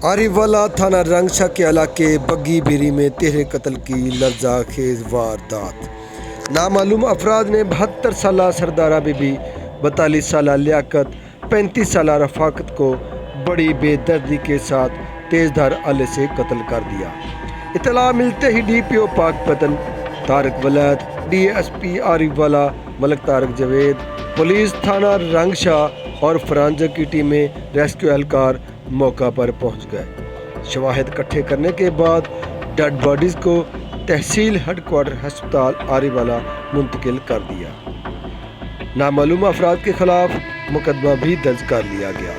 आरिवाला थाना रंगशाह के इलाके बग्गी बिरी में 13 कत्ल की लर्जाखेज वारदात। नामालूम अफराद ने 72 साल सरदारा बीबी, 42 साल लियाकत, 35 साल रफाकत को बड़ी बेदर्दी के साथ तेजधार आले से कत्ल कर दिया। इतला मिलते ही DPO पाकपतन तारक वलैद, DSP आरिवाला मलक तारक जवेद, पुलिस थाना रंगशाह और फरांजक की टीमें रेस्क्यू एहलकार मौका पर पहुंच गए। शवाहिद इकट्ठे करने के बाद डेड बॉडीज़ को तहसील हेडक्वार्टर अस्पताल आरिवाला मुंतकिल कर दिया। नामालूम अफराद के खिलाफ मुकदमा भी दर्ज कर लिया गया।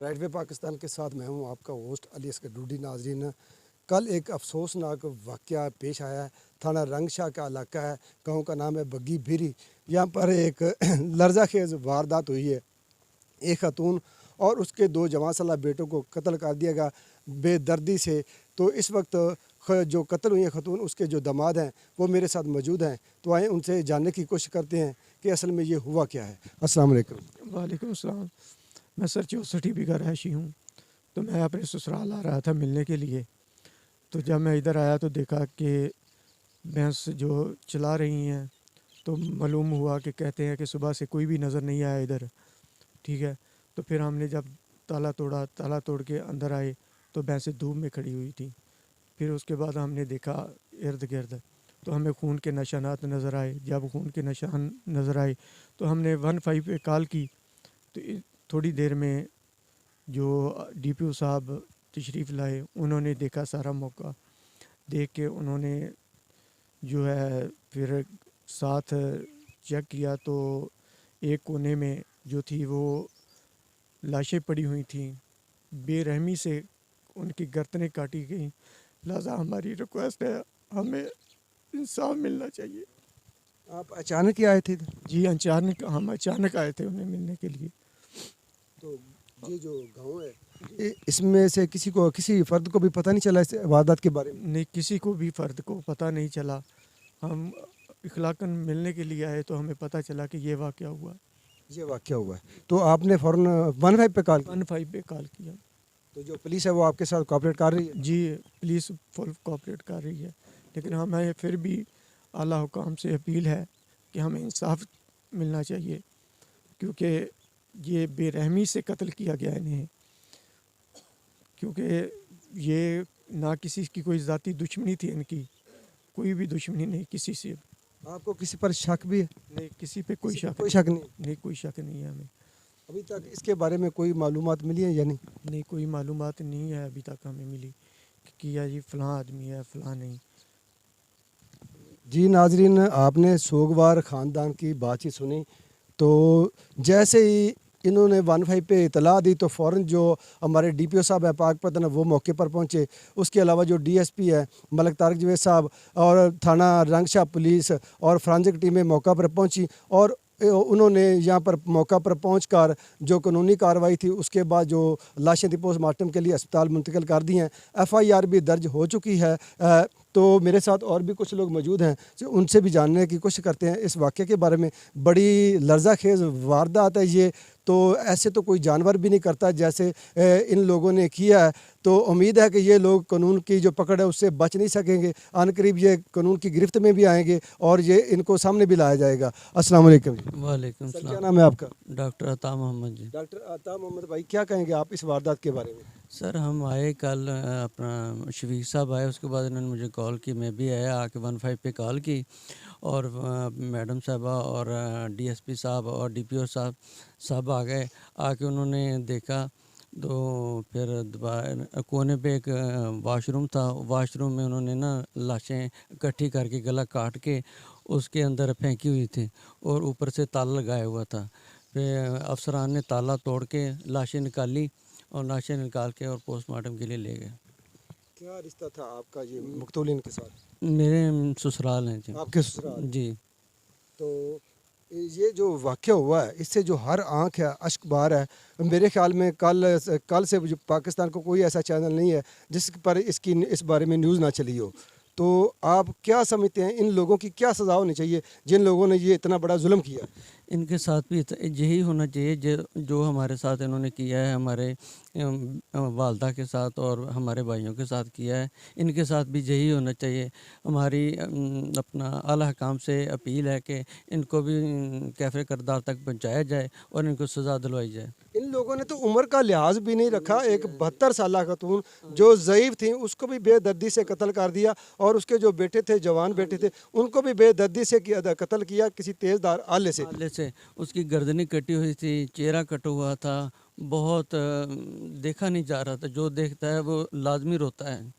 राइट वे पाकिस्तान के साथ मैं हूं आपका होस्ट अली असगर डूडी। नाजरीन, कल एक अफसोसनाक वाक़या पेश आया है। थाना रंगशाह का इलाका है, गांव का नाम है बग्गी बिरी। यहाँ पर एक लर्जाखेज वारदात हुई है। एक खातून और उसके 2 जवान साला बेटों को कत्ल कर दिया गया बेदर्दी से। तो इस वक्त जो कत्ल हुई है खातून, उसके जो दामाद हैं वो मेरे साथ मौजूद हैं। तो आए उनसे जानने की कोशिश करते हैं कि असल में ये हुआ क्या है। अस्सलाम वालेकुम। वालेकुम अस्सलाम। मैं सर 64 बीघा रहायशी हूँ। तो मैं अपने ससुराल आ रहा था मिलने के लिए। तो जब मैं इधर आया तो देखा कि भैंस जो चला रही हैं, तो मालूम हुआ कि कहते हैं कि सुबह से कोई भी नज़र नहीं आया इधर। ठीक है, तो फिर हमने जब ताला तोड़ के अंदर आए तो भैंसें धूप में खड़ी हुई थी। फिर उसके बाद हमने देखा इर्द गिर्द, तो हमें खून के निशानात नज़र आए। जब खून के निशान नज़र आए तो हमने 15 पे कॉल की। तो थोड़ी देर में जो DPO साहब तशरीफ़ लाए, उन्होंने देखा सारा मौका। देख के उन्होंने जो है फिर साथ चेक किया तो एक कोने में जो थी वो लाशें पड़ी हुई थी। बेरहमी से उनकी गर्दनें काटी गई। लिहाजा हमारी रिक्वेस्ट है, हमें इंसाफ मिलना चाहिए। आप अचानक ही आए थे इधर? जी, हम अचानक आए थे उन्हें मिलने के लिए। तो ये जो गांव है, इसमें से किसी फ़र्द को भी पता नहीं चला इस वारदात के बारे में? नहीं, किसी को भी फ़र्द को पता नहीं चला। हम इखलाकन मिलने के लिए आए तो हमें पता चला कि ये वाक़या हुआ। ये वाक़या हुआ है तो आपने फ़ौरन 15 पे कॉल की? 15 पे कॉल किया। तो जो पुलिस है वो आपके साथ कोऑपरेट कर रही है? जी, पुलिस फुल कोऑपरेट कर रही है, लेकिन हमें फिर भी आला हुकाम से अपील है कि हमें इंसाफ मिलना चाहिए, क्योंकि ये बेरहमी से कत्ल किया गया इन्हें। क्योंकि ये ना किसी की कोई ज़ाती दुश्मनी थी इनकी, कोई भी दुश्मनी नहीं किसी से। आपको किसी पर शक भी है? नहीं, किसी पे कोई शक नहीं। कोई शक नहीं है हमें। अभी तक इसके बारे में कोई मालूमात मिली है या नहीं? नहीं, कोई मालूमात नहीं है अभी तक हमें मिली कि या जी फ़लाँ आदमी है, फ़लाँ नहीं। जी नाजरीन, आपने सोगवार ख़ानदान की बातचीत सुनी। तो जैसे ही इन्होंने 15 पे इतला दी तो फ़ौरन जो हमारे DPO साहब है पाकपतन, वो मौके पर पहुंचे। उसके अलावा जो DSP है मलक तारक जवेद साहब और थाना रंगशाह पुलिस और फॉरेंसिक टीमें मौका पर पहुंची और उन्होंने यहाँ पर मौका पर पहुंचकर जो कानूनी कार्रवाई थी, उसके बाद जो लाशें थी पोस्टमार्टम के लिए अस्पताल मुंतकिल कर दी हैं। FIR भी दर्ज हो चुकी है। तो मेरे साथ और भी कुछ लोग मौजूद हैं, जो उनसे भी जानने की कोशिश करते हैं इस वाक़े के बारे में। बड़ी लर्जाखेज़ वारदात है ये। तो ऐसे तो कोई जानवर भी नहीं करता जैसे इन लोगों ने किया है। तो उम्मीद है कि ये लोग कानून की जो पकड़ है उससे बच नहीं सकेंगे। आनकरीब ये कानून की गिरफ्त में भी आएंगे और ये इनको सामने भी लाया जाएगा। अस्सलाम वालेकुम। वालेकुम सर, सलाम। क्या नाम है आपका? डॉक्टर अता मोहम्मद जी। डॉक्टर अता मोहम्मद भाई, क्या कहेंगे आप इस वारदात के बारे में? सर, हम आए कल, अपना शफीक साहब आए, उसके बाद इन्होंने मुझे कॉल की, मैं भी आया, आके 15 पे कॉल की और मैडम साहबा और DSP साहब और DPO साहब सब आ गए। आके उन्होंने देखा तो फिर दोबारा कोने पे एक वाशरूम था, वाशरूम में उन्होंने ना लाशें इकट्ठी करके गला काट के उसके अंदर फेंकी हुई थी और ऊपर से ताला लगाया हुआ था। फिर अफसरान ने ताला तोड़ के लाशें निकाली और लाशें निकाल के और पोस्टमार्टम के लिए ले गए। क्या रिश्ता था आपका ये मकतूलिन के साथ? मेरे ससुराल हैं जी। आपके ससुराल? जी। तो ये जो वाक़या हुआ है, इससे जो हर आंख है अश्क बार है। मेरे ख्याल में कल से जो पाकिस्तान को कोई ऐसा चैनल नहीं है जिस पर इस बारे में न्यूज़ ना चली हो। तो आप क्या समझते हैं इन लोगों की क्या सज़ा होनी चाहिए जिन लोगों ने ये इतना बड़ा जुल्म किया? इनके साथ भी यही होना चाहिए जो हमारे साथ इन्होंने किया है, हमारे वालदा के साथ और हमारे भाइयों के साथ किया है, इनके साथ भी यही होना चाहिए। हमारी अपना आला हकाम से अपील है कि इनको भी कैफ़े किरदार तक पहुंचाया जाए और इनको सज़ा दिलवाई जाए। इन लोगों ने तो उम्र का लिहाज भी नहीं रखा। एक 72 साल खतून जो ज़ईफ़ थी उसको भी बेदर्दी से कत्ल कर दिया, और उसके जो बेटे थे, जवान बेटे थे, उनको भी बेदर्दी से कत्ल किया किसी तेज़धार आले से। आले से उसकी गर्दनें कटी हुई थी, चेहरा कटा हुआ था, बहुत देखा नहीं जा रहा था। जो देखता है वो लाजमी रोता है।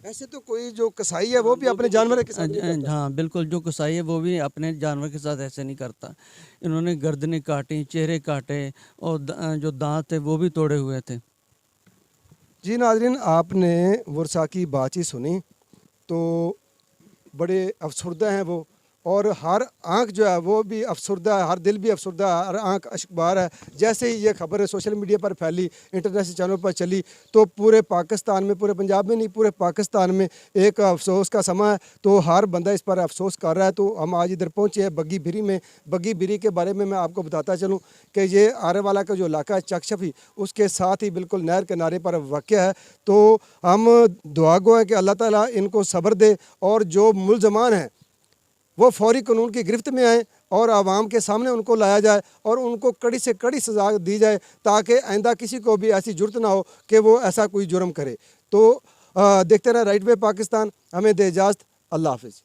ऐसे तो कोई जो कसाई है वो भी अपने जानवर के साथ नहीं करता। हाँ बिल्कुल, जो कसाई है वो भी अपने जानवर के साथ ऐसे नहीं करता। इन्होंने गर्दनें काटी, चेहरे काटे और जो दांत थे वो भी तोड़े हुए थे। जी नाज़रीन, आपने वर्षा की बातचीत सुनी तो बड़े अफसरदा हैं वो, और हर आंख जो है वो भी अफसरदा है, हर दिल भी अफसरदा है, हर आंख अश्कबार है। जैसे ही ये खबर सोशल मीडिया पर फैली, इंटरनेशनल चैनल पर चली, तो पूरे पाकिस्तान में, पूरे पंजाब में नहीं, पूरे पाकिस्तान में एक अफसोस का समा है। तो हर बंदा इस पर अफसोस कर रहा है। तो हम आज इधर पहुँचे हैं बग्गी बिरी में। बग्गी बिरी के बारे में मैं आपको बताता चलूँ कि ये आरेवाला का जो इलाका है चकशफी, उसके साथ ही बिल्कुल नहर किनारे पर वाक़या है। तो हम दुआ गो है कि अल्लाह ताला इनको सब्र दे, और जो मुलजमान हैं वो फौरी कानून की गिरफ्त में आए और आवाम के सामने उनको लाया जाए और उनको कड़ी से कड़ी सज़ा दी जाए, ताकि आइंदा किसी को भी ऐसी जुर्त ना हो कि वो ऐसा कोई जुर्म करे। तो देखते रहें राइट वे पाकिस्तान। हमें दे इजाज़त। अल्लाह हाफ़िज़।